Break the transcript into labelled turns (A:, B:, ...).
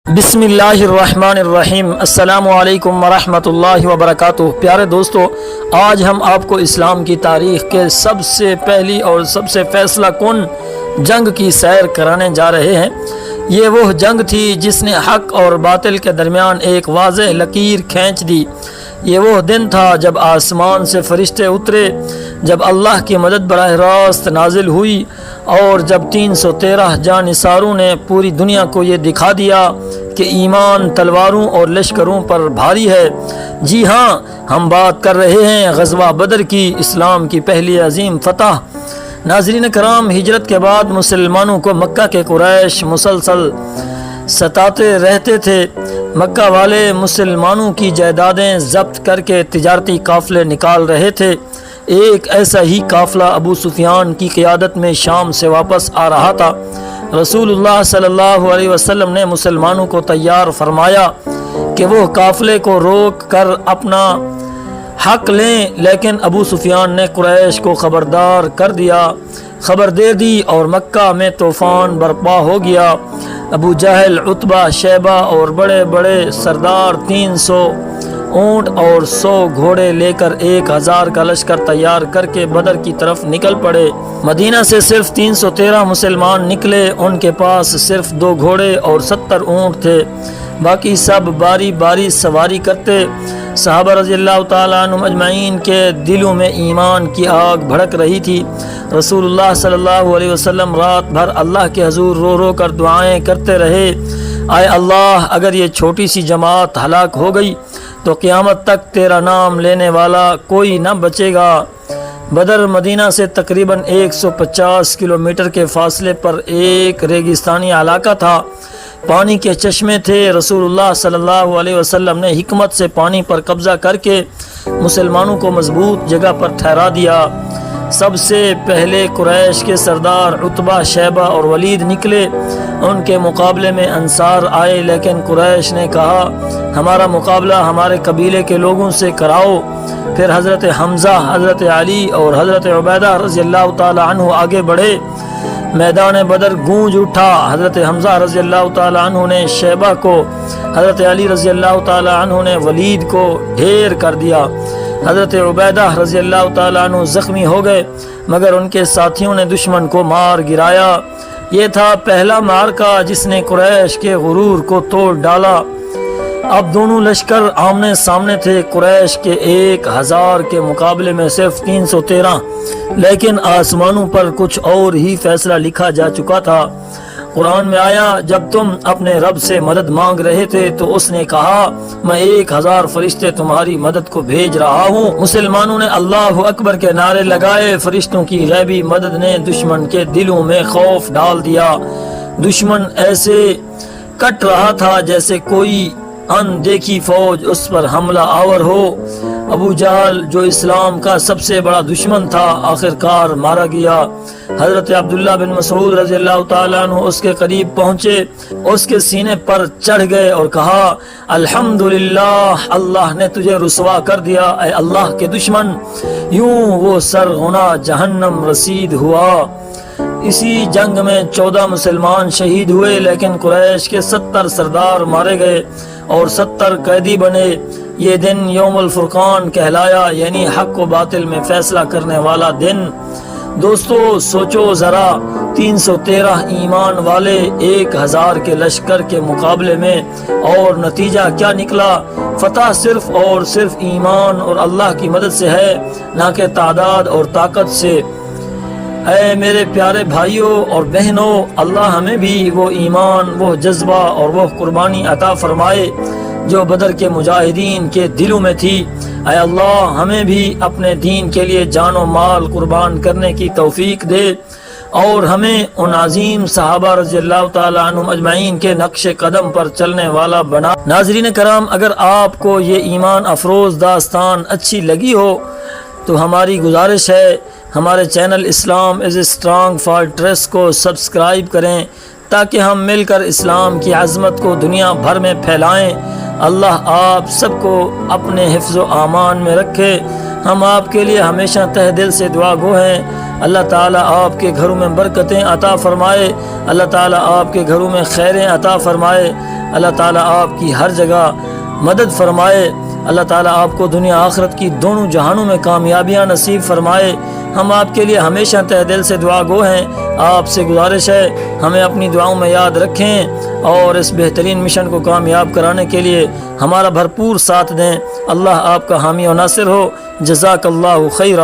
A: بسم اللہ الرحمن الرحیم۔ السلام علیکم ورحمۃ اللہ وبرکاتہ۔ پیارے دوستو، آج ہم آپ کو اسلام کی تاریخ کے سب سے پہلی اور سب سے فیصلہ کن جنگ کی سیر کرانے جا رہے ہیں۔ یہ وہ جنگ تھی جس نے حق اور باطل کے درمیان ایک واضح لکیر کھینچ دی۔ یہ وہ دن تھا جب آسمان سے فرشتے اترے، جب اللہ کی مدد براہ راست نازل ہوئی، اور جب 313 جانثاروں نے پوری دنیا کو یہ دکھا دیا کہ ایمان تلواروں اور لشکروں پر بھاری ہے۔ جی ہاں، ہم بات کر رہے ہیں غزوہ بدر کی، اسلام کی پہلی عظیم فتح۔ ناظرین کرام، ہجرت کے بعد مسلمانوں کو مکہ کے قریش مسلسل ستاتے رہتے تھے۔ مکہ والے مسلمانوں کی جائیدادیں ضبط کر کے تجارتی قافلے نکال رہے تھے۔ ایک ایسا ہی قافلہ ابو سفیان کی قیادت میں شام سے واپس آ رہا تھا۔ رسول اللہ صلی اللہ علیہ وسلم نے مسلمانوں کو تیار فرمایا کہ وہ قافلے کو روک کر اپنا حق لیں، لیکن ابو سفیان نے قریش کو خبردار کر دیا، خبر دے دی، اور مکہ میں طوفان برپا ہو گیا۔ ابو جہل، عتبہ، شیبہ اور بڑے بڑے سردار 300 اونٹ اور 100 گھوڑے لے کر 1000 کا لشکر تیار کر کے بدر کی طرف نکل پڑے۔ مدینہ سے صرف 313 مسلمان نکلے، ان کے پاس صرف 2 گھوڑے اور 70 اونٹ تھے، باقی سب باری باری سواری کرتے۔ صحابہ رضی اللہ تعالیٰ عنہم اجمعین کے دلوں میں ایمان کی آگ بھڑک رہی تھی۔ رسول اللہ صلی اللہ علیہ وسلم رات بھر اللہ کے حضور رو رو کر دعائیں کرتے رہے، آئے اللہ، اگر یہ چھوٹی سی جماعت ہلاک ہو گئی تو قیامت تک تیرا نام لینے والا کوئی نہ بچے گا۔ بدر مدینہ سے تقریباً 150 کلومیٹر کے فاصلے پر ایک ریگستانی علاقہ تھا۔ پانی کے چشمے تھے۔ رسول اللہ صلی اللہ علیہ وسلم نے حکمت سے پانی پر قبضہ کر کے مسلمانوں کو مضبوط جگہ پر ٹھہرا دیا۔ سب سے پہلے قریش کے سردار عتبہ، شیبہ اور ولید نکلے۔ ان کے مقابلے میں انصار آئے، لیکن قریش نے کہا ہمارا مقابلہ ہمارے قبیلے کے لوگوں سے کراؤ۔ پھر حضرت حمزہ، حضرت علی اور حضرت عبیدہ رضی اللہ تعالی عنہ آگے بڑھے۔ میدان بدر گونج اٹھا۔ حضرت حمزہ رضی اللہ تعالی عنہ نے شیبہ کو، حضرت علی رضی اللہ تعالی عنہ نے ولید کو ڈھیر کر دیا۔ حضرت عبیدہ رضی اللہ تعالی عنہ زخمی ہو گئے، مگر ان کے ساتھیوں نے دشمن کو مار گرایا۔ یہ تھا پہلا معرکہ جس نے قریش کے غرور کو توڑ ڈالا۔ اب دونوں لشکر آمنے سامنے تھے۔ قریش کے 1000 کے مقابلے میں صرف 313، لیکن آسمانوں پر کچھ اور ہی فیصلہ لکھا جا چکا تھا۔ قرآن میں آیا، جب تم اپنے رب سے مدد مانگ رہے تھے تو اس نے کہا میں 1000 فرشتے تمہاری مدد کو بھیج رہا ہوں۔ مسلمانوں نے اللہ اکبر کے نعرے لگائے۔ فرشتوں کی غیبی مدد نے دشمن کے دلوں میں خوف ڈال دیا۔ دشمن ایسے کٹ رہا تھا جیسے کوئی ان دیکھی فوج اس پر حملہ آور ہو۔ ابو جہل، جو اسلام کا سب سے بڑا دشمن تھا، آخرکار مارا گیا۔ حضرت عبداللہ بن مسعود رضی اللہ تعالیٰ عنہ اس کے قریب پہنچے، اس کے سینے پر چڑھ گئے اور کہا الحمدللہ، اللہ نے تجھے رسوا کر دیا اے اللہ کے دشمن۔ یوں وہ سرغنہ جہنم رسید ہوا۔ اسی جنگ میں 14 مسلمان شہید ہوئے، لیکن قریش کے 70 سردار مارے گئے اور 70 قیدی بنے۔ یہ دن یوم الفرقان کہلایا، یعنی حق و باطل میں فیصلہ کرنے والا دن۔ دوستو سوچو ذرا، 313 ایمان والے 1000 کے لشکر کے مقابلے میں، اور نتیجہ کیا نکلا؟ فتح صرف اور صرف ایمان اور اللہ کی مدد سے ہے، نہ کہ تعداد اور طاقت سے۔ اے میرے پیارے بھائیوں اور بہنوں، اللہ ہمیں بھی وہ ایمان، وہ جذبہ اور وہ قربانی عطا فرمائے جو بدر کے مجاہدین کے دلوں میں تھی۔ اے اللہ ہمیں بھی اپنے دین کے لیے جان و مال قربان کرنے کی توفیق دے، اور ہمیں ان عظیم صحابہ رضی اللہ تعالی عنہم اجمعین کے نقش قدم پر چلنے والا بنا۔ ناظرین کرام، اگر آپ کو یہ ایمان افروز داستان اچھی لگی ہو تو ہماری گزارش ہے ہمارے channel Islam is a strong fortress کو سبسکرائب کریں، تاکہ ہم مل کر اسلام کی عظمت کو دنیا بھر میں پھیلائیں۔ اللہ آپ سب کو اپنے حفظ و امان میں رکھے۔ ہم آپ کے لیے ہمیشہ تہ دل سے دعا گو ہیں۔ اللہ تعالیٰ آپ کے گھروں میں برکتیں عطا فرمائے، اللہ تعالیٰ آپ کے گھروں میں خیریں عطا فرمائے، اللہ تعالیٰ آپ کی ہر جگہ مدد فرمائے، اللہ تعالیٰ آپ کو دنیا آخرت کی دونوں جہانوں میں کامیابیاں نصیب فرمائے۔ ہم آپ کے لیے ہمیشہ تہ دل سے دعا گو ہیں۔ آپ سے گزارش ہے ہمیں اپنی دعاؤں میں یاد رکھیں اور اس بہترین مشن کو کامیاب کرانے کے لیے ہمارا بھرپور ساتھ دیں۔ اللہ آپ کا حامی و ناصر ہو۔ جزاک اللہ خیرا۔